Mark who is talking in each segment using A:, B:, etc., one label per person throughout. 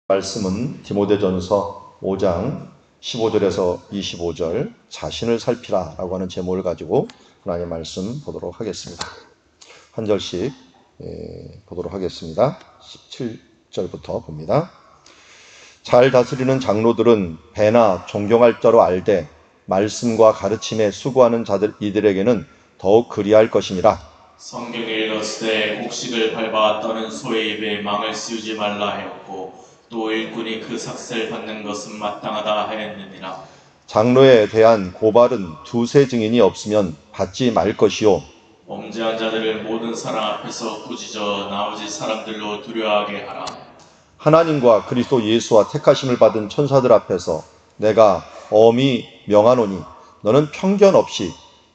A: 말씀은 디모데전서 5장 15절에서 25절 자신을 살피라 라고 하는 제목을 가지고 하나님의 말씀 보도록 하겠습니다. 한 절씩 보도록 하겠습니다. 17절부터 봅니다. 잘 다스리는 장로들은 배나 존경할 자로 알되 말씀과 가르침에 수고하는 자들 이들에게는 더욱 그리할 것이니라.
B: 성경에 이르시되 곡식을 밟아 떠는 소의 입에 망을 씌우지 말라 하였고 또 일꾼이 그 삭슬 받는 것은 마땅하다 하였느니라.
A: 장로에 대한 고발은 두세 증인이 없으면 받지 말 것이요
B: 범죄한 자들을 모든 사람 앞에서 꾸짖어 나오지 사람들로 두려워하게 하라.
A: 하나님과 그리스도 예수와 택하심을 받은 천사들 앞에서 내가 엄히 명하노니 너는 편견 없이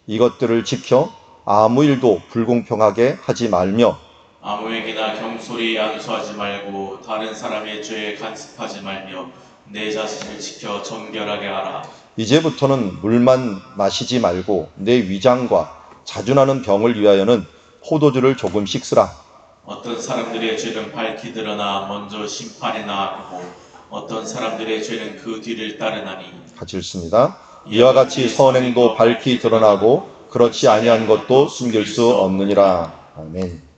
A: 이것들을 지켜 아무 일도 불공평하게 하지 말며
B: 아무에게나 경솔히 안수하지 말고 다른 사람의 죄에 간섭하지 말며 내 자신을 지켜 정결하게 하라.
A: 이제부터는 물만 마시지 말고 내 위장과 자주나는 병을 위하여는 포도주를 조금씩 쓰라.
B: 어떤 사람들의 죄는 밝히 드러나 먼저 심판에 나아가고 어떤 사람들의 죄는 그 뒤를 따르나니.
A: 같이 읽습니다. 이와 같이 선행도 밝히 드러나고 그렇지 아니한 것도 숨길 수 없느니라. 아멘.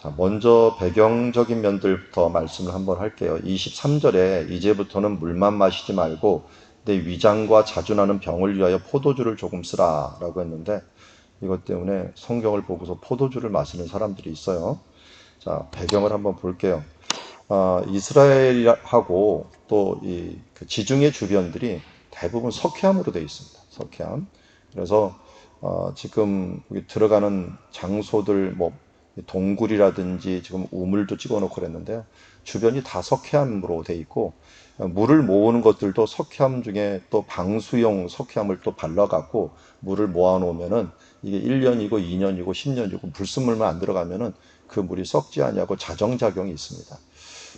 A: 자, 먼저 배경적인 면들부터 말씀을 한번 할게요. 23절에 이제부터는 물만 마시지 말고 내 위장과 자주나는 병을 위하여 포도주를 조금 쓰라 라고 했는데 이것 때문에 성경을 보고서 포도주를 마시는 사람들이 있어요. 자, 배경을 한번 볼게요. 이스라엘하고 또 이 지중해 주변들이 대부분 석회암으로 되어 있습니다. 석회암. 그래서 지금 여기 들어가는 장소들 뭐 동굴이라든지 지금 우물도 찍어놓고 그랬는데요. 주변이 다 석회암으로 되어 있고 물을 모으는 것들도 석회암 중에 또 방수용 석회암을 또 발라갖고 물을 모아놓으면은 이게 1년이고 2년이고 10년이고 불순물만 안 들어가면은 그 물이 썩지 않냐고 자정작용이 있습니다.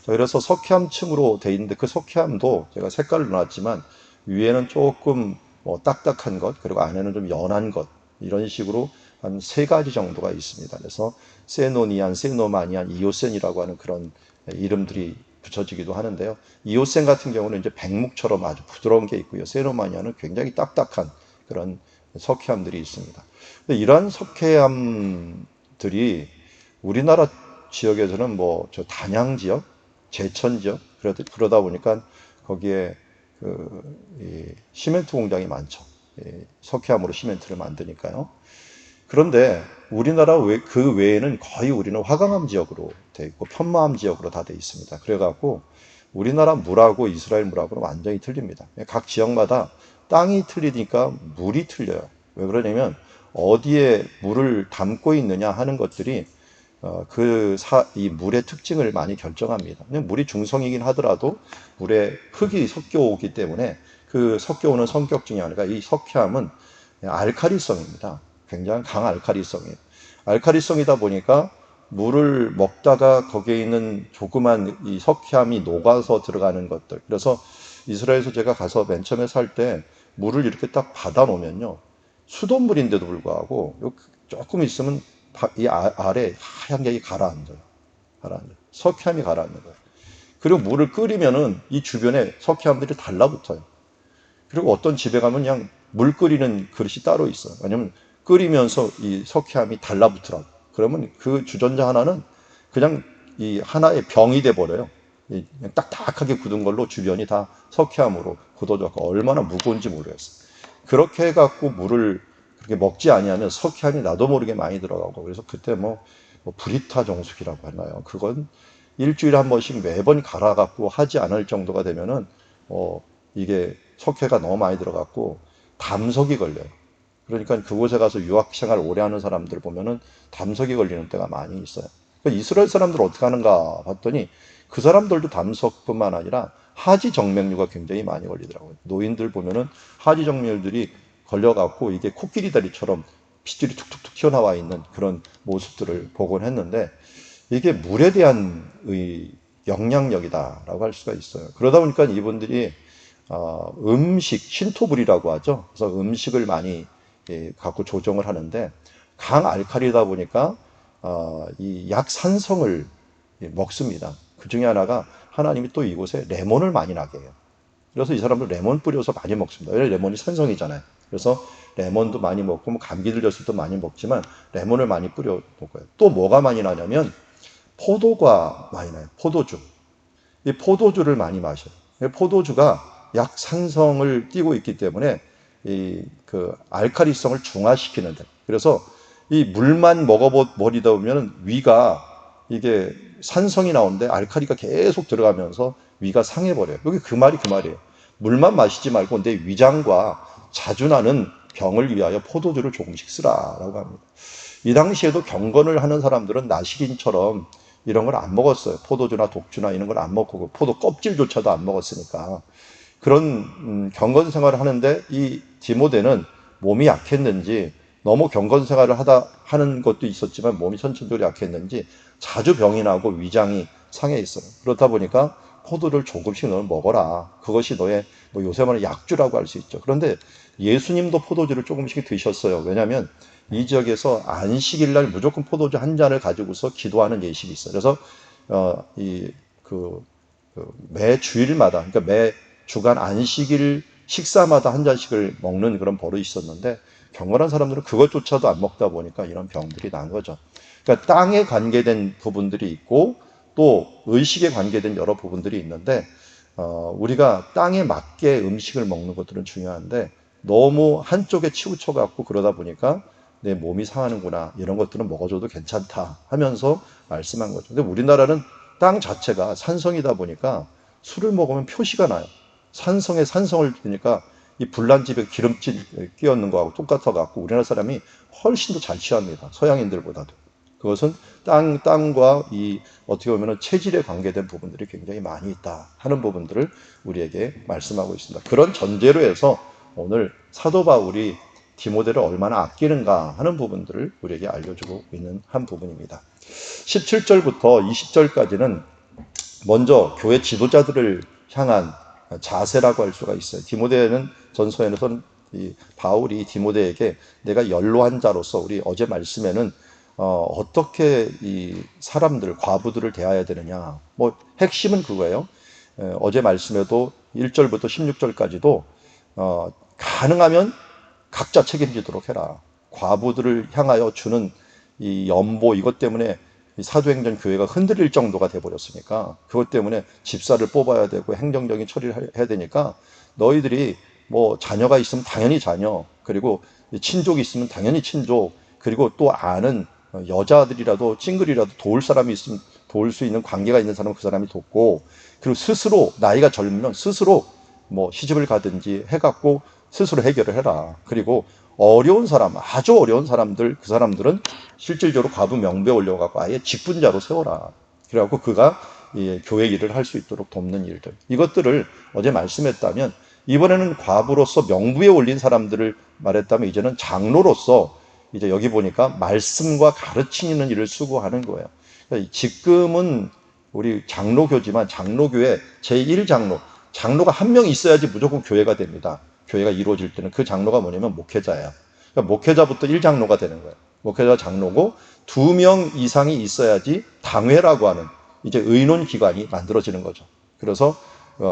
A: 그래서 석회암층으로 돼 있는데 그 석회암도 제가 색깔을 넣었지만 위에는 조금 딱딱한 것 그리고 안에는 좀 연한 것 이런 식으로 한 세 가지 정도가 있습니다. 그래서 세노니안, 세노마니안, 이오센이라고 하는 그런 이름들이 붙여지기도 하는데요. 이오센 같은 경우는 이제 백묵처럼 아주 부드러운 게 있고요. 세노마니안은 굉장히 딱딱한 그런 석회암들이 있습니다. 근데 이러한 석회암들이 우리나라 지역에서는 뭐 저 단양 지역, 제천 지역 그러다 보니까 거기에 시멘트 공장이 많죠. 석회암으로 시멘트를 만드니까요. 그런데 우리나라 그 외에는 거의 우리는 화강암 지역으로 돼 있고 편마암 지역으로 다 돼 있습니다. 그래갖고 우리나라 물하고 이스라엘 물하고는 완전히 틀립니다. 각 지역마다 땅이 틀리니까 물이 틀려요. 왜 그러냐면 어디에 물을 담고 있느냐 하는 것들이 이 물의 특징을 많이 결정합니다. 물이 중성이긴 하더라도 물에 흙이 섞여오기 때문에 그 섞여오는 성격 중에 하나가 이 석회암은 알칼리성입니다. 굉장히 강알칼리성이에요. 알칼리성이다 보니까 물을 먹다가 거기에 있는 조그만 이 석회암이 녹아서 들어가는 것들. 그래서 이스라엘에서 제가 가서 맨 처음에 살 때 물을 이렇게 딱 받아 놓으면요. 수돗물인데도 불구하고 조금 있으면 이 아래 하얀 게 가라앉아요. 가라앉아요. 석회암이 가라앉는 거예요. 그리고 물을 끓이면은 이 주변에 석회암들이 달라붙어요. 그리고 어떤 집에 가면 그냥 물 끓이는 그릇이 따로 있어요. 왜냐면 끓이면서 이 석회암이 달라붙더라고. 그러면 그 주전자 하나는 그냥 이 하나의 병이 돼 버려요. 그냥 딱딱하게 굳은 걸로 주변이 다 석회암으로 굳어졌고 얼마나 무거운지 모르겠어요. 그렇게 해갖고 물을 그렇게 먹지 아니하면 석회암이 나도 모르게 많이 들어가고 그래서 그때 뭐 브리타 정수기라고 하나요? 그건 일주일에 한 번씩 매번 갈아갖고 하지 않을 정도가 되면은 이게 석회가 너무 많이 들어갔고 담석이 걸려요. 그러니까 그곳에 가서 유학생활 오래 하는 사람들 보면은 담석이 걸리는 때가 많이 있어요. 그러니까 이스라엘 사람들 어떻게 하는가 봤더니 그 사람들도 담석뿐만 아니라 하지 정맥류가 굉장히 많이 걸리더라고요. 노인들 보면은 하지 정맥류들이 걸려갖고 이게 코끼리 다리처럼 핏줄이 툭툭툭 튀어나와 있는 그런 모습들을 보곤 했는데 이게 물에 대한 영향력이다라고 할 수가 있어요. 그러다 보니까 이분들이 음식, 신토불이라고 하죠. 그래서 음식을 많이 갖고 조정을 하는데 강알칼리다 보니까 이 약산성을 먹습니다. 그 중에 하나가 하나님이 또 이곳에 레몬을 많이 나게 해요. 그래서 이 사람들 레몬 뿌려서 많이 먹습니다. 왜냐하면 레몬이 산성이잖아요. 그래서 레몬도 많이 먹고 뭐 감기 들렸을 때 많이 먹지만 레몬을 많이 뿌려 먹어요. 또 뭐가 많이 나냐면 포도가 많이 나요. 포도주. 이 포도주를 많이 마셔요. 포도주가 약산성을 띠고 있기 때문에 이 그 알칼리성을 중화시키는데, 그래서 이 물만 먹어버리다 보면 위가 이게 산성이 나오는데 알칼리가 계속 들어가면서 위가 상해버려요. 여기 그 말이 그 말이에요. 물만 마시지 말고 내 위장과 자주 나는 병을 위하여 포도주를 조금씩 쓰라라고 합니다. 이 당시에도 경건을 하는 사람들은 나시린처럼 이런 걸 안 먹었어요. 포도주나 독주나 이런 걸 안 먹고 포도 껍질조차도 안 먹었으니까. 그런 경건 생활을 하는데 이 디모데는 몸이 약했는지, 너무 경건 생활을 하는 것도 있었지만 몸이 선천적으로 약했는지 자주 병이 나고 위장이 상해 있어요. 그렇다 보니까 포도를 조금씩 너는 먹어라. 그것이 너의 뭐 요새 말하는 약주라고 할 수 있죠. 그런데 예수님도 포도주를 조금씩 드셨어요. 왜냐하면 이 지역에서 안식일 날 무조건 포도주 한 잔을 가지고서 기도하는 예식이 있어요. 그래서 매 주일마다, 그러니까 매 주간 안식일 식사마다 한 잔씩을 먹는 그런 버릇이 있었는데, 경건한 사람들은 그것조차도 안 먹다 보니까 이런 병들이 난 거죠. 그러니까 땅에 관계된 부분들이 있고 또 의식에 관계된 여러 부분들이 있는데, 우리가 땅에 맞게 음식을 먹는 것들은 중요한데 너무 한쪽에 치우쳐 갖고 그러다 보니까 내 몸이 상하는구나, 이런 것들은 먹어줘도 괜찮다 하면서 말씀한 거죠. 근데 우리나라는 땅 자체가 산성이다 보니까 술을 먹으면 표시가 나요. 산성에 산성을 드니까 이 불난집에 기름칠 끼얹는 거하고 똑같아 갖고 우리나라 사람이 훨씬 더 잘 취합니다. 서양인들보다도. 그것은 땅과 이 어떻게 보면 체질에 관계된 부분들이 굉장히 많이 있다 하는 부분들을 우리에게 말씀하고 있습니다. 그런 전제로 해서 오늘 사도 바울이 디모데를 얼마나 아끼는가 하는 부분들을 우리에게 알려주고 있는 한 부분입니다. 17절부터 20절까지는 먼저 교회 지도자들을 향한 자세라고 할 수가 있어요. 디모데는 전서에는 이 바울이 디모데에게 내가 연로한 자로서, 우리 어제 말씀에는 어떻게 이 사람들, 과부들을 대해야 되느냐. 뭐 핵심은 그거예요. 어제 말씀에도 1절부터 16절까지도 가능하면 각자 책임지도록 해라. 과부들을 향하여 주는 이 연보, 이것 때문에 이 사도행전 교회가 흔들릴 정도가 돼버렸으니까, 그것 때문에 집사를 뽑아야 되고 행정적인 처리를 해야 되니까 너희들이 뭐 자녀가 있으면 당연히 자녀, 그리고 친족이 있으면 당연히 친족, 그리고 또 아는 여자들이라도 싱글이라도 도울 사람이 있으면 도울 수 있는 관계가 있는 사람은 그 사람이 돕고, 그리고 스스로 나이가 젊으면 스스로 뭐 시집을 가든지 해갖고 스스로 해결을 해라. 그리고 어려운 사람, 아주 어려운 사람들, 그 사람들은 실질적으로 과부 명부에 올려갖고 아예 직분자로 세워라. 그래갖고 그가 교회 일을 할 수 있도록 돕는 일들, 이것들을 어제 말씀했다면, 이번에는 과부로서 명부에 올린 사람들을 말했다면 이제는 장로로서, 이제 여기 보니까 말씀과 가르치는 일을 수고하는 거예요. 그러니까 지금은 우리 장로교지만 장로교회 제1장로, 장로가 한 명 있어야지 무조건 교회가 됩니다. 교회가 이루어질 때는 그 장로가 뭐냐면 목회자예요. 그러니까 목회자부터 1장로가 되는 거예요. 목회자 장로고 2명 이상이 있어야지 당회라고 하는 이제 의논 기관이 만들어지는 거죠. 그래서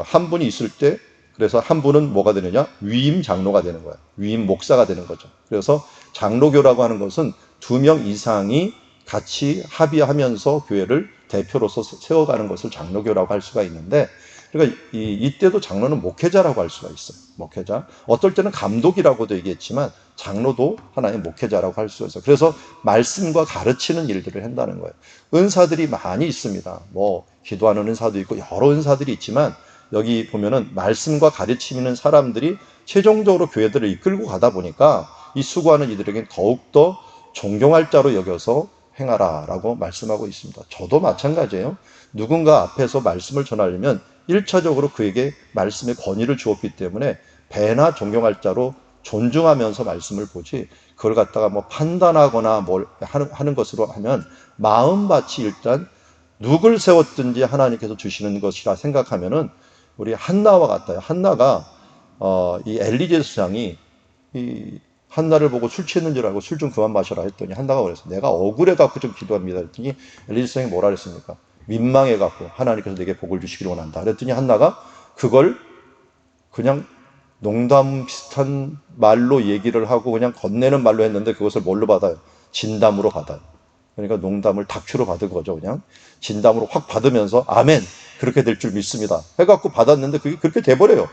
A: 한 분이 있을 때, 그래서 한 분은 뭐가 되느냐? 위임 장로가 되는 거예요. 위임 목사가 되는 거죠. 그래서 장로교라고 하는 것은 2명 이상이 같이 합의하면서 교회를 대표로서 세워가는 것을 장로교라고 할 수가 있는데, 그러니까 이때도 장로는 목회자라고 할 수가 있어요. 목회자. 어떨 때는 감독이라고도 얘기했지만 장로도 하나의 목회자라고 할 수가 있어요. 그래서 말씀과 가르치는 일들을 한다는 거예요. 은사들이 많이 있습니다. 뭐 기도하는 은사도 있고 여러 은사들이 있지만, 여기 보면은 말씀과 가르치는 사람들이 최종적으로 교회들을 이끌고 가다 보니까 이 수고하는 이들에게 더욱더 존경할 자로 여겨서 행하라라고 말씀하고 있습니다. 저도 마찬가지예요. 누군가 앞에서 말씀을 전하려면 1차적으로 그에게 말씀의 권위를 주었기 때문에 배나 존경할 자로 존중하면서 말씀을 보지, 그걸 갖다가 뭐 판단하거나 뭘 하는 것으로 하면 마음밭이 일단 누굴 세웠든지 하나님께서 주시는 것이라 생각하면은, 우리 한나와 같아요. 한나가 이 엘리제 수장이 이 한나를 보고 술 취했는 줄 알고 술 좀 그만 마셔라 했더니 한나가 그래서 내가 억울해 갖고 좀 기도합니다 했더니 엘리제 수장이 뭐라 그랬습니까? 민망해갖고 하나님께서 내게 복을 주시기를 원한다. 그랬더니 한나가 그걸 그냥 농담 비슷한 말로 얘기를 하고 그냥 건네는 말로 했는데 그것을 뭘로 받아요? 진담으로 받아요. 그러니까 농담을 닥치로 받은 거죠. 그냥 진담으로 확 받으면서 아멘, 그렇게 될 줄 믿습니다 해갖고 받았는데 그게 그렇게 돼버려요.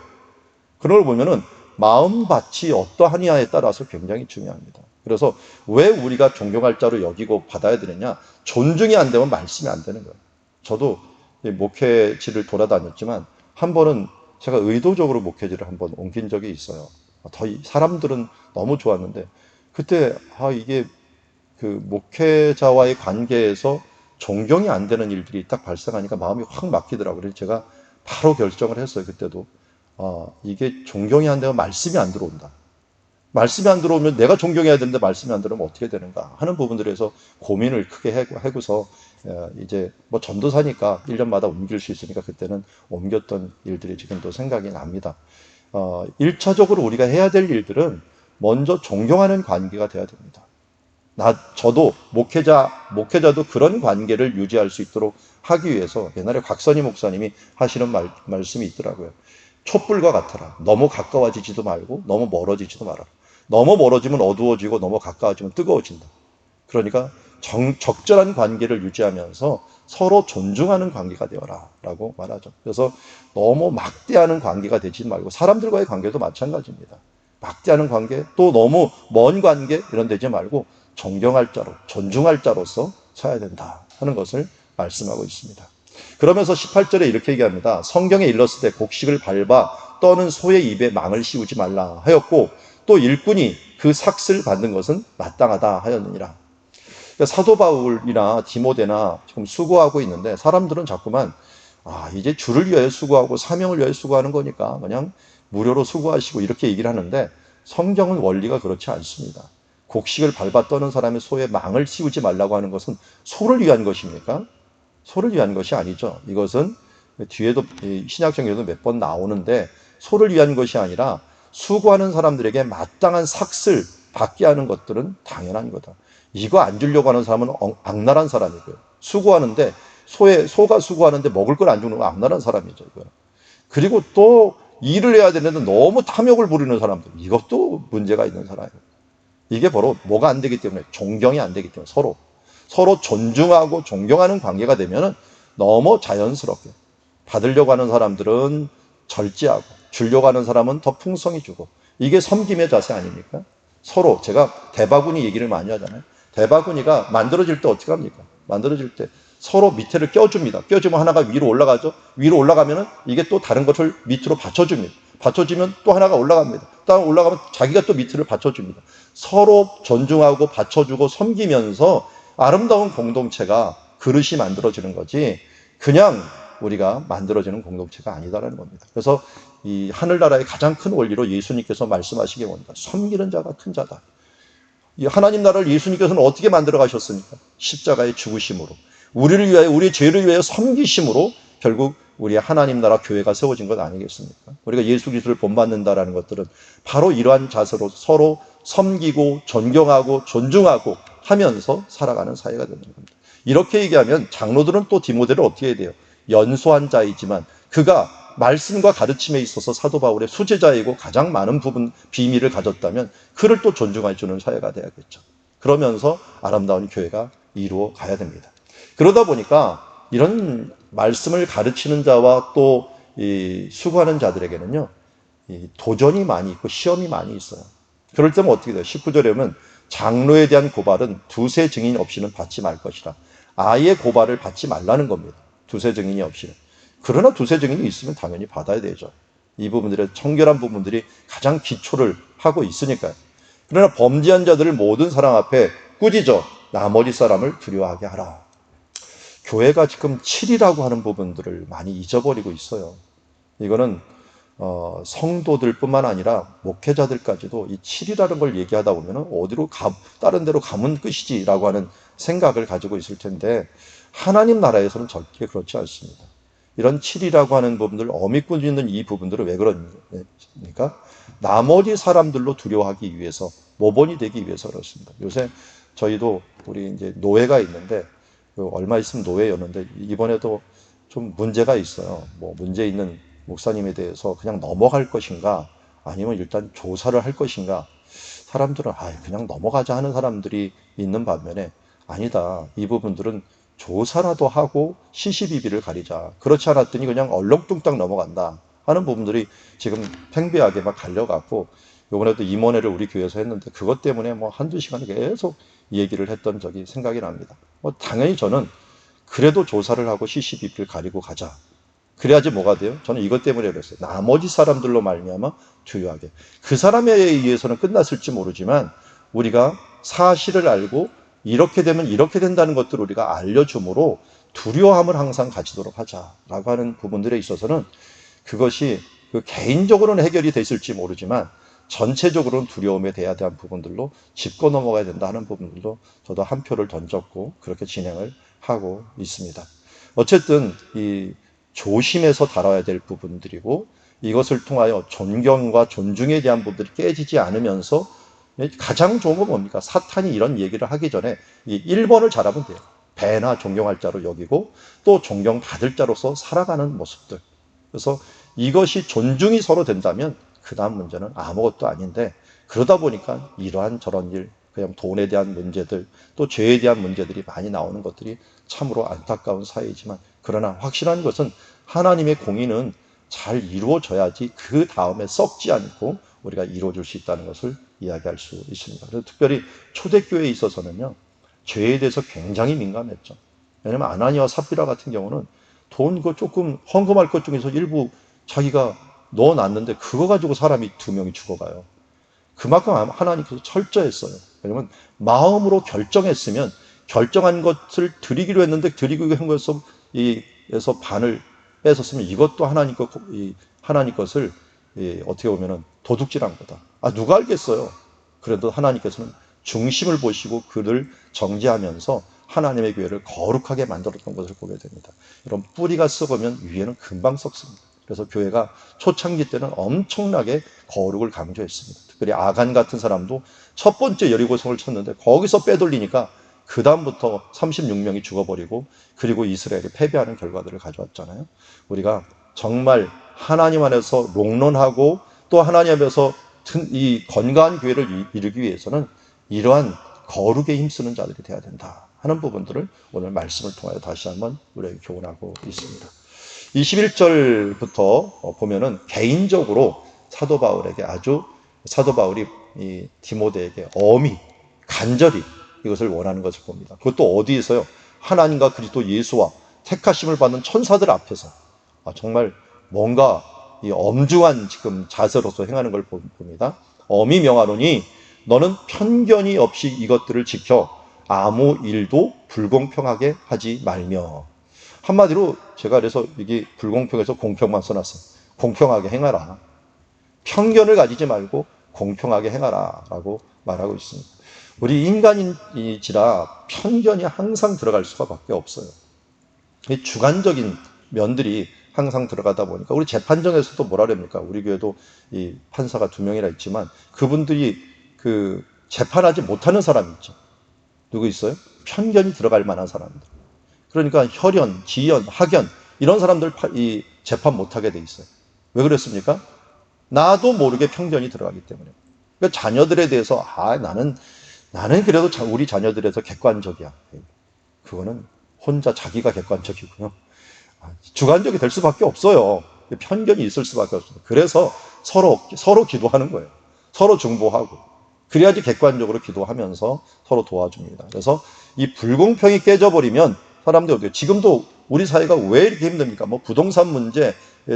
A: 그런 걸 보면은 마음밭이 어떠하냐에 따라서 굉장히 중요합니다. 그래서 왜 우리가 존경할 자로 여기고 받아야 되느냐? 존중이 안 되면 말씀이 안 되는 거예요. 저도 목회지를 돌아다녔지만 한 번은 제가 의도적으로 목회지를 한 번 옮긴 적이 있어요. 사람들은 너무 좋았는데 그때 이게 그 목회자와의 관계에서 존경이 안 되는 일들이 딱 발생하니까 마음이 확 막히더라고요. 그래서 제가 바로 결정을 했어요. 그때도 이게 존경이 안 되면 말씀이 안 들어온다. 말씀이 안 들어오면 내가 존경해야 되는데 말씀이 안 들어오면 어떻게 되는가 하는 부분들에서 고민을 크게 하고서 이제 뭐 전도사니까 1년마다 옮길 수 있으니까 그때는 옮겼던 일들이 지금도 생각이 납니다. 1차적으로 우리가 해야 될 일들은 먼저 존경하는 관계가 돼야 됩니다. 저도 목회자도 그런 관계를 유지할 수 있도록 하기 위해서 옛날에 곽선희 목사님이 하시는 말씀이 있더라고요. 촛불과 같아라. 너무 가까워지지도 말고 너무 멀어지지도 말아라. 너무 멀어지면 어두워지고 너무 가까워지면 뜨거워진다. 그러니까 적절한 관계를 유지하면서 서로 존중하는 관계가 되어라 라고 말하죠. 그래서 너무 막대하는 관계가 되지 말고 사람들과의 관계도 마찬가지입니다. 막대하는 관계, 또 너무 먼 관계 이런 되지 말고 존경할 자로, 존중할 자로서 서야 된다 하는 것을 말씀하고 있습니다. 그러면서 18절에 이렇게 얘기합니다. 성경에 일렀을 때 곡식을 밟아 떠는 소의 입에 망을 씌우지 말라 하였고 또 일꾼이 그 삭슬 받는 것은 마땅하다 하였느니라. 그러니까 사도 바울이나 디모데나 지금 수고하고 있는데 사람들은 자꾸만 이제 주를 위하여 수고하고 사명을 위하여 수고하는 거니까 그냥 무료로 수고하시고 이렇게 얘기를 하는데 성경은 원리가 그렇지 않습니다. 곡식을 밟아 떠는 사람의 소에 망을 씌우지 말라고 하는 것은 소를 위한 것입니까? 소를 위한 것이 아니죠. 이것은 뒤에도 신약성경에도 몇 번 나오는데 소를 위한 것이 아니라 수고하는 사람들에게 마땅한 삭슬 받게 하는 것들은 당연한 거다. 이거 안 주려고 하는 사람은 악랄한 사람이고요. 수고하는데 소가 수고하는데 먹을 걸 안 주는 건 악랄한 사람이죠. 이거. 그리고 또 일을 해야 되는데 너무 탐욕을 부리는 사람들, 이것도 문제가 있는 사람이에요. 이게 바로 뭐가 안 되기 때문에, 존경이 안 되기 때문에 서로 존중하고 존경하는 관계가 되면은 너무 자연스럽게 받으려고 하는 사람들은 절제하고 주려고 하는 사람은 더 풍성히 주고, 이게 섬김의 자세 아닙니까? 서로, 제가 대바구니 얘기를 많이 하잖아요. 대바구니가 만들어질 때 어떻게 합니까? 만들어질 때 서로 밑에를 껴줍니다. 껴주면 하나가 위로 올라가죠. 위로 올라가면은 이게 또 다른 것을 밑으로 받쳐줍니다. 받쳐주면 또 하나가 올라갑니다. 또 올라가면 자기가 또 밑을 받쳐줍니다. 서로 존중하고 받쳐주고 섬기면서 아름다운 공동체가 그릇이 만들어지는 거지, 그냥 우리가 만들어지는 공동체가 아니다라는 겁니다. 그래서 이 하늘나라의 가장 큰 원리로 예수님께서 말씀하시기 원합니다. 섬기는 자가 큰 자다. 이 하나님 나라를 예수님께서는 어떻게 만들어 가셨습니까? 십자가의 죽으심으로, 우리를 위하여, 우리의 죄를 위하여 섬기심으로 결국 우리의 하나님 나라 교회가 세워진 것 아니겠습니까? 우리가 예수 그리스도를 본받는다라는 것들은 바로 이러한 자세로 서로 섬기고 존경하고 존중하고 하면서 살아가는 사회가 되는 겁니다. 이렇게 얘기하면 장로들은 또 디모데를 어떻게 해야 돼요? 연소한 자이지만 그가 말씀과 가르침에 있어서 사도 바울의 수제자이고 가장 많은 부분 비밀을 가졌다면 그를 또 존중해 주는 사회가 돼야겠죠. 그러면서 아름다운 교회가 이루어 가야 됩니다. 그러다 보니까 이런 말씀을 가르치는 자와 또 수고하는 자들에게는요, 도전이 많이 있고 시험이 많이 있어요. 그럴 때면 어떻게 돼요? 19절에 보면 장로에 대한 고발은 두세 증인 없이는 받지 말 것이라. 아예 고발을 받지 말라는 겁니다. 두세 증인이 없이는. 그러나 두세 증인이 있으면 당연히 받아야 되죠. 이 부분들의 청결한 부분들이 가장 기초를 하고 있으니까요. 그러나 범죄한 자들을 모든 사람 앞에 꾸짖어 나머지 사람을 두려워하게 하라. 교회가 지금 7이라고 하는 부분들을 많이 잊어버리고 있어요. 이거는 성도들 뿐만 아니라 목회자들까지도 이 7이라는 걸 얘기하다 보면 어디로 다른 데로 가면 끝이지라고 하는 생각을 가지고 있을 텐데, 하나님 나라에서는 절대 그렇지 않습니다. 이런 7이라고 하는 부분들, 어미꾼 있는 이 부분들은 왜 그러니까 나머지 사람들로 두려워하기 위해서, 모범이 되기 위해서 그렇습니다. 요새 저희도 우리 이제 노예가 있는데 얼마 있으면 노예였는데 이번에도 좀 문제가 있어요. 뭐 문제 있는 목사님에 대해서 그냥 넘어갈 것인가 아니면 일단 조사를 할 것인가. 사람들은 그냥 넘어가자 하는 사람들이 있는 반면에 아니다. 이 부분들은 조사라도 하고 시시비비를 가리자. 그렇지 않았더니 그냥 얼렁뚱땅 넘어간다 하는 부분들이 지금 팽배하게 막 갈려갖고 이번에도 임원회를 우리 교회에서 했는데 그것 때문에 뭐 한두 시간 계속 얘기를 했던 적이 생각이 납니다. 뭐 당연히 저는 그래도 조사를 하고 시시비비를 가리고 가자. 그래야지 뭐가 돼요? 저는 이것 때문에 그랬어요. 나머지 사람들로 말미암아 주요하게. 그 사람에 의해서는 끝났을지 모르지만 우리가 사실을 알고 이렇게 되면 이렇게 된다는 것들을 우리가 알려줌으로 두려움을 항상 가지도록 하자라고 하는 부분들에 있어서는 그것이 개인적으로는 해결이 됐을지 모르지만 전체적으로는 두려움에 대한 부분들로 짚고 넘어가야 된다 하는 부분들도 저도 한 표를 던졌고 그렇게 진행을 하고 있습니다. 어쨌든 이 조심해서 다뤄야 될 부분들이고 이것을 통하여 존경과 존중에 대한 부분들이 깨지지 않으면서 가장 좋은 건 뭡니까? 사탄이 이런 얘기를 하기 전에 이 1번을 잘하면 돼요. 배나 존경할 자로 여기고 또 존경받을 자로서 살아가는 모습들. 그래서 이것이 존중이 서로 된다면 그 다음 문제는 아무것도 아닌데 그러다 보니까 이러한 저런 일, 그냥 돈에 대한 문제들, 또 죄에 대한 문제들이 많이 나오는 것들이 참으로 안타까운 사회이지만 그러나 확실한 것은 하나님의 공의는 잘 이루어져야지 그 다음에 썩지 않고 우리가 이루어질 수 있다는 것을 이야기할 수 있습니다. 그래서 특별히 초대교회에 있어서는요, 죄에 대해서 굉장히 민감했죠. 왜냐하면 아나니아와 삽비라 같은 경우는 돈 그 조금 헌금할 것 중에서 일부 자기가 넣어놨는데 그거 가지고 사람이 2명이 죽어가요. 그만큼 하나님께서 철저했어요. 왜냐하면 마음으로 결정했으면 결정한 것을 드리기로 했는데 드리기로 한 것에서 반을 뺏었으면 이것도 하나님 것을 어떻게 보면은 도둑질한 거다. 누가 알겠어요. 그래도 하나님께서는 중심을 보시고 그를 정죄하면서 하나님의 교회를 거룩하게 만들었던 것을 보게 됩니다. 이런 뿌리가 썩으면 위에는 금방 썩습니다. 그래서 교회가 초창기 때는 엄청나게 거룩을 강조했습니다. 특별히 아간 같은 사람도 첫 번째 여리고성을 쳤는데 거기서 빼돌리니까 그 다음부터 36명이 죽어버리고 그리고 이스라엘이 패배하는 결과들을 가져왔잖아요. 우리가 정말 하나님 안에서 롱런하고 또 하나님 앞에서 이 건강한 교회를 이루기 위해서는 이러한 거룩에 힘쓰는 자들이 되어야 된다 하는 부분들을 오늘 말씀을 통하여 다시 한번 우리에게 교훈하고 있습니다. 21절부터 보면은 개인적으로 사도 바울이 이 디모데에게 엄히 간절히 이것을 원하는 것을 봅니다. 그것도 어디에서요? 하나님과 그리스도 예수와 택하심을 받는 천사들 앞에서 정말 뭔가 이 엄중한 지금 자세로서 행하는 걸 봅니다. 엄히 명하노니 너는 편견이 없이 이것들을 지켜 아무 일도 불공평하게 하지 말며. 한마디로 제가 그래서 이게 불공평해서 공평만 써놨어요. 공평하게 행하라. 편견을 가지지 말고 공평하게 행하라 라고 말하고 있습니다. 우리 인간인지라 편견이 항상 들어갈 수밖에 없어요. 주관적인 면들이 항상 들어가다 보니까 우리 재판정에서도 뭐라 그럽니까? 우리 교회도 이 판사가 2명이나 있지만 그분들이 그 재판하지 못하는 사람이 있죠. 누구 있어요? 편견이 들어갈 만한 사람들. 그러니까 혈연, 지연, 학연 이런 사람들 이 재판 못하게 돼 있어요. 왜 그랬습니까? 나도 모르게 편견이 들어가기 때문에. 그러니까 자녀들에 대해서 나는 그래도 우리 자녀들에서 객관적이야. 그거는 혼자 자기가 객관적이고요. 주관적이 될 수밖에 없어요. 편견이 있을 수밖에 없어요. 그래서 서로 기도하는 거예요. 서로 중보하고. 그래야지 객관적으로 기도하면서 서로 도와줍니다. 그래서 이 불공평이 깨져버리면 사람들이 어때요? 지금도 우리 사회가 왜 이렇게 힘듭니까? 뭐 부동산 문제,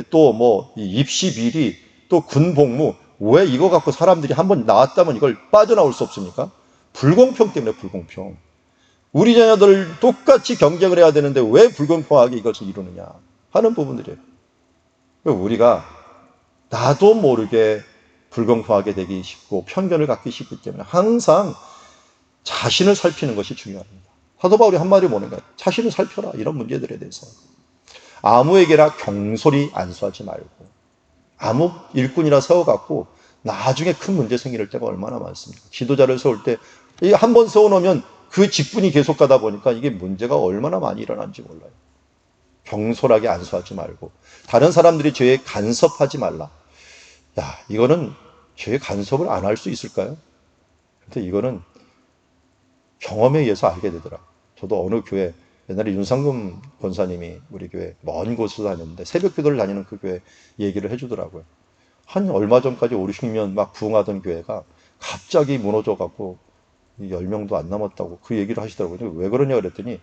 A: 또 뭐 입시 비리, 또 군복무, 왜 이거 갖고 사람들이 한번 나왔다면 이걸 빠져나올 수 없습니까? 불공평 때문에 불공평. 우리 자녀들 똑같이 경쟁을 해야 되는데 왜 불공평하게 이것을 이루느냐 하는 부분들이에요. 우리가 나도 모르게 불공평하게 되기 쉽고 편견을 갖기 쉽기 때문에 항상 자신을 살피는 것이 중요합니다. 사도 바울이 한마디 뭐는 거예요? 자신을 살펴라. 이런 문제들에 대해서. 아무에게나 경솔히 안수하지 말고 아무 일꾼이나 세워갖고 나중에 큰 문제 생길 때가 얼마나 많습니까? 지도자를 세울 때 한 번 세워놓으면 그 직분이 계속 가다 보니까 이게 문제가 얼마나 많이 일어난지 몰라요. 경솔하게 안수하지 말고 다른 사람들이 죄에 간섭하지 말라. 야, 이거는 죄에 간섭을 안 할 수 있을까요? 근데 이거는 경험에 의해서 알게 되더라. 저도 어느 교회, 옛날에 윤상금 권사님이 우리 교회 먼 곳을 다녔는데 새벽 기도를 다니는 그 교회 얘기를 해주더라고요. 한 얼마 전까지 5, 60년 막 부흥하던 교회가 갑자기 무너져갖고 10명도 안 남았다고 그 얘기를 하시더라고요. 왜 그러냐 그랬더니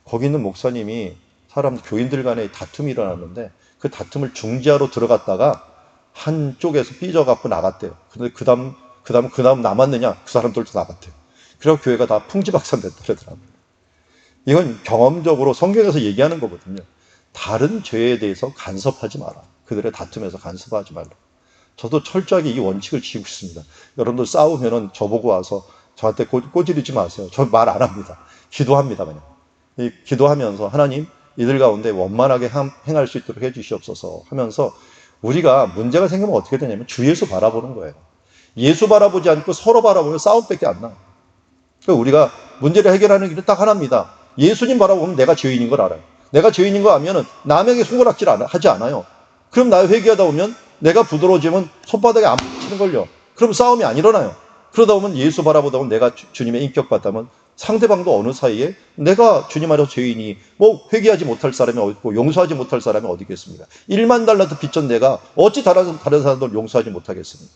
A: 거기 있는 목사님이 사람 교인들 간에 다툼이 일어났는데 그 다툼을 중재하러 들어갔다가 한쪽에서 삐져갖고 나갔대요. 근데 그 다음 남았느냐? 그 사람들도 나갔대요. 그래서 교회가 다 풍지박산됐다 그러더라고요. 이건 경험적으로 성경에서 얘기하는 거거든요. 다른 죄에 대해서 간섭하지 마라. 그들의 다툼에서 간섭하지 말라. 저도 철저하게 이 원칙을 지키고 있습니다. 여러분들 싸우면은 저보고 와서 저한테 꼬지르지 마세요. 저 말 안 합니다. 기도합니다, 그냥. 기도하면서 하나님 이들 가운데 원만하게 행할 수 있도록 해주시옵소서 하면서 우리가 문제가 생기면 어떻게 되냐면 주 예수 바라보는 거예요. 예수 바라보지 않고 서로 바라보면 싸움밖에 안 나. 그러니까 우리가 문제를 해결하는 길은 딱 하나입니다. 예수님 바라보면 내가 죄인인 걸 알아요. 내가 죄인인 거 알면은 남에게 손가락질 하지 않아요. 그럼 나 회개하다 보면 내가 부드러워지면 손바닥에 안 붙이는 걸요. 그럼 싸움이 안 일어나요. 그러다 보면 예수 바라보다 보면 내가 주님의 인격 받다면 상대방도 어느 사이에 내가 주님 안에서 죄인이 뭐 회개하지 못할 사람이 어디 있고 용서하지 못할 사람이 어디 있겠습니까? 1만 달란트 빚진 내가 어찌 다른 사람들 용서하지 못하겠습니까?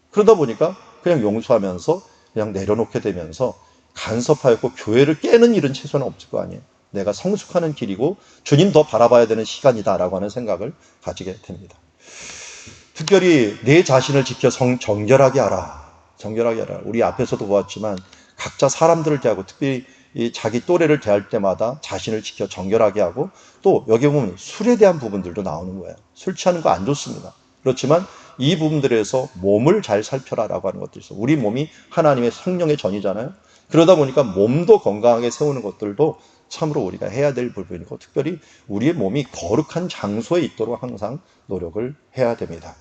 A: 그러다 보니까 그냥 용서하면서 그냥 내려놓게 되면서 간섭하였고 교회를 깨는 일은 최소한 없을 거 아니에요. 내가 성숙하는 길이고 주님 더 바라봐야 되는 시간이다라고 하는 생각을 가지게 됩니다. 특별히 내 자신을 지켜 정결하게 하라. 정결하게 하라. 우리 앞에서도 보았지만 각자 사람들을 대하고 특별히 자기 또래를 대할 때마다 자신을 지켜 정결하게 하고 또 여기 보면 술에 대한 부분들도 나오는 거예요. 술 취하는 거 안 좋습니다. 그렇지만 이 부분들에서 몸을 잘 살펴라라고 하는 것도 있어요. 우리 몸이 하나님의 성령의 전이잖아요. 그러다 보니까 몸도 건강하게 세우는 것들도 참으로 우리가 해야 될 부분이고 특별히 우리의 몸이 거룩한 장소에 있도록 항상 노력을 해야 됩니다.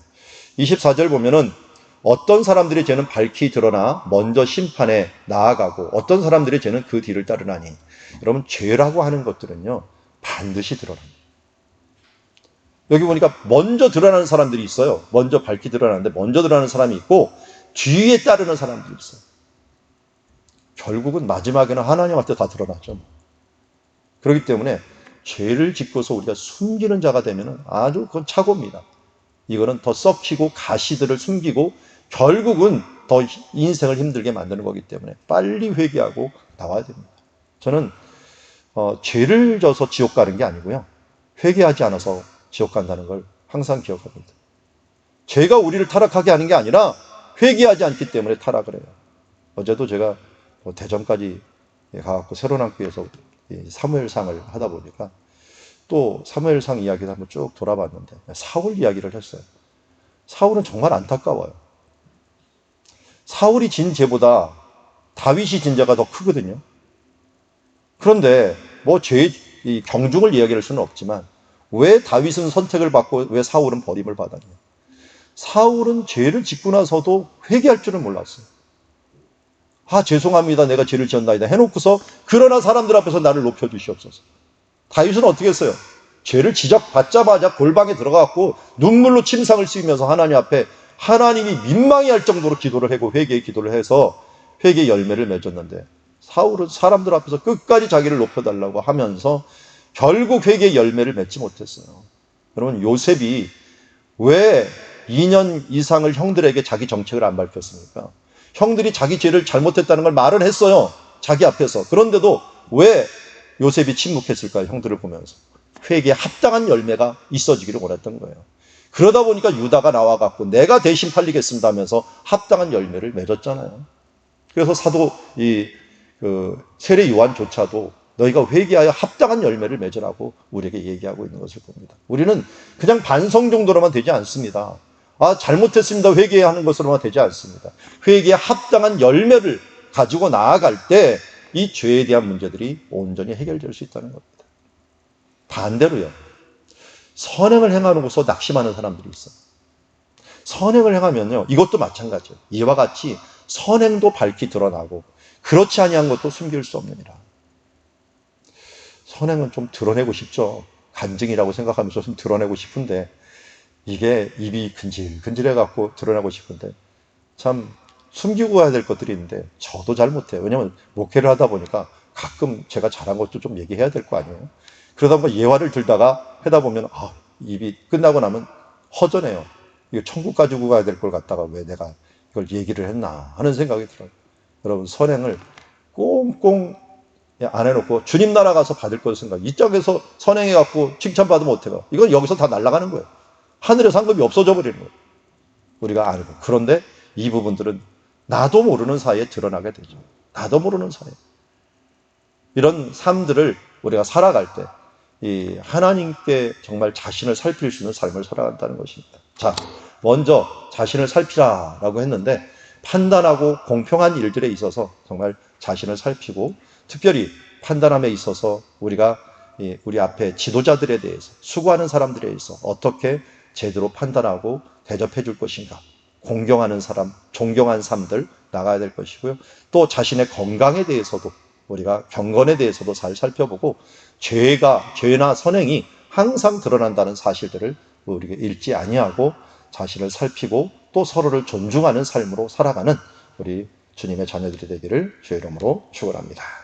A: 24절 보면은 어떤 사람들의 죄는 밝히 드러나 먼저 심판에 나아가고 어떤 사람들의 죄는 그 뒤를 따르나니. 여러분 죄라고 하는 것들은요 반드시 드러납니다. 여기 보니까 먼저 드러나는 사람들이 있어요. 먼저 밝히 드러나는데 먼저 드러나는 사람이 있고 뒤에 따르는 사람들이 있어요. 결국은 마지막에는 하나님한테 다 드러나죠. 그렇기 때문에 죄를 짓고서 우리가 숨기는 자가 되면 아주 그건 착오입니다. 이거는 더 썩히고 가시들을 숨기고 결국은 더 인생을 힘들게 만드는 거기 때문에 빨리 회개하고 나와야 됩니다. 저는 죄를 져서 지옥 가는 게 아니고요. 회개하지 않아서 지옥 간다는 걸 항상 기억합니다. 죄가 우리를 타락하게 하는 게 아니라 회개하지 않기 때문에 타락을 해요. 어제도 제가 대전까지 가갖고 새로남교에서 사무엘상을 하다 보니까 또 사무엘상 이야기를 한번 쭉 돌아봤는데 사울 이야기를 했어요. 사울은 정말 안타까워요. 사울이 진 죄보다 다윗이 진 죄가 더 크거든요. 그런데 뭐 경중을 이야기할 수는 없지만 왜 다윗은 선택을 받고 왜 사울은 버림을 받았냐. 사울은 죄를 짓고 나서도 회개할 줄은 몰랐어요. 죄송합니다. 내가 죄를 지었나이다 해놓고서 그러나 사람들 앞에서 나를 높여주시옵소서. 다윗은 어떻게 했어요? 죄를 지적받자마자 골방에 들어가고 눈물로 침상을 씌우면서 하나님 앞에 하나님이 민망해할 정도로 기도를 하고 회개의 기도를 해서 회개의 열매를 맺었는데 사울은 사람들 앞에서 끝까지 자기를 높여달라고 하면서 결국 회개의 열매를 맺지 못했어요. 여러분 요셉이 왜 2년 이상을 형들에게 자기 정책을 안 밝혔습니까? 형들이 자기 죄를 잘못했다는 걸 말은 했어요. 자기 앞에서. 그런데도 왜 요셉이 침묵했을까요? 형들을 보면서. 회개에 합당한 열매가 있어지기를 원했던 거예요. 그러다 보니까 유다가 나와갖고 내가 대신 팔리겠습니다 하면서 합당한 열매를 맺었잖아요. 그래서 사도 세례 요한조차도 너희가 회개하여 합당한 열매를 맺으라고 우리에게 얘기하고 있는 것을 봅니다. 우리는 그냥 반성 정도로만 되지 않습니다. 잘못했습니다. 회개하는 것으로만 되지 않습니다. 회개에 합당한 열매를 가지고 나아갈 때 이 죄에 대한 문제들이 온전히 해결될 수 있다는 겁니다. 반대로요. 선행을 행하고서 낙심하는 사람들이 있어요. 선행을 행하면요. 이것도 마찬가지예요. 이와 같이 선행도 밝히 드러나고 그렇지 아니한 것도 숨길 수 없느니라. 선행은 좀 드러내고 싶죠. 간증이라고 생각하면서 좀 드러내고 싶은데 이게 입이 근질근질해 갖고 드러내고 싶은데 참 숨기고 가야 될 것들이 있는데 저도 잘 못해요. 왜냐하면 목회를 하다 보니까 가끔 제가 잘한 것도 좀 얘기해야 될 거 아니에요. 그러다 보면 예화를 들다가 하다 보면 입이 끝나고 나면 허전해요. 이거 천국 가지고 가야 될 걸 갖다가 왜 내가 이걸 얘기를 했나 하는 생각이 들어요. 여러분 선행을 꽁꽁 안 해놓고 주님 나라 가서 받을 것을 생각. 이쪽에서 선행해갖고 칭찬받으면 어떡해요? 이건 여기서 다 날아가는 거예요. 하늘의 상급이 없어져 버리는 거예요. 우리가 알고. 그런데 이 부분들은 나도 모르는 사이에 드러나게 되죠. 나도 모르는 사이에. 이런 삶들을 우리가 살아갈 때, 이 하나님께 정말 자신을 살필 수 있는 삶을 살아간다는 것입니다. 자, 먼저 자신을 살피라라고 했는데, 판단하고 공평한 일들에 있어서 정말 자신을 살피고, 특별히 판단함에 있어서 우리가 우리 앞에 지도자들에 대해서, 수고하는 사람들에 대해서 어떻게 제대로 판단하고 대접해 줄 것인가. 공경하는 사람, 존경한 삶들 나가야 될 것이고요. 또 자신의 건강에 대해서도 우리가 경건에 대해서도 잘 살펴보고 죄나 선행이 항상 드러난다는 사실들을 우리가 잊지 아니하고 자신을 살피고 또 서로를 존중하는 삶으로 살아가는 우리 주님의 자녀들이 되기를 주의 이름으로 축원합니다.